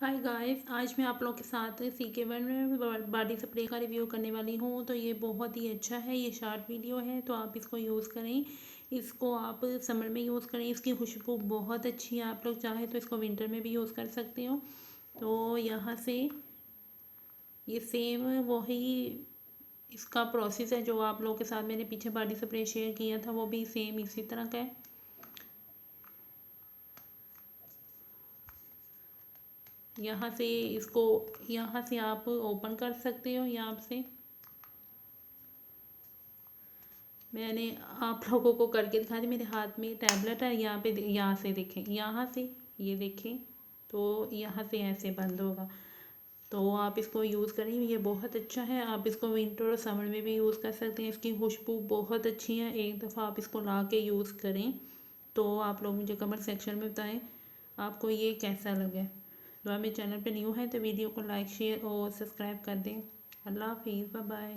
Hi guys, आज मैं आप लोग के साथ CK1 में बॉडी स्प्रे का रिव्यू करने वाली हूँ। तो ये बहुत ही अच्छा है, ये शॉर्ट वीडियो है तो आप इसको यूज़ करें। इसको आप समर में यूज़ करें, इसकी खुशबू बहुत अच्छी है। आप लोग चाहे तो इसको विंटर में भी यूज़ कर सकते हो। तो यहाँ से ये सेम वही इसका प्रोसेस है जो आप लोगों के साथ मैंने पीछे बॉडी स्प्रे शेयर किया था, वो भी सेम इसी तरह का है। यहाँ से इसको यहाँ से आप ओपन कर सकते हो। यहाँ से मैंने आप लोगों को करके दिखा दी, मेरे हाथ में टैबलेट है। यहाँ पे यहाँ से देखें, यहाँ से ये देखें तो यहाँ से ऐसे बंद होगा। तो आप इसको यूज़ करें, ये बहुत अच्छा है। आप इसको विंटर और समर में भी यूज़ कर सकते हैं। इसकी खुशबू बहुत अच्छी है। एक दफ़ा आप इसको ला के यूज़ करें तो आप लोग मुझे कमेंट सेक्शन में बताएं आपको ये कैसा लगे। तो आप मेरे चैनल पे न्यू है तो वीडियो को लाइक शेयर और सब्सक्राइब कर दें। अल्लाह हाफिज़, बाय बाय।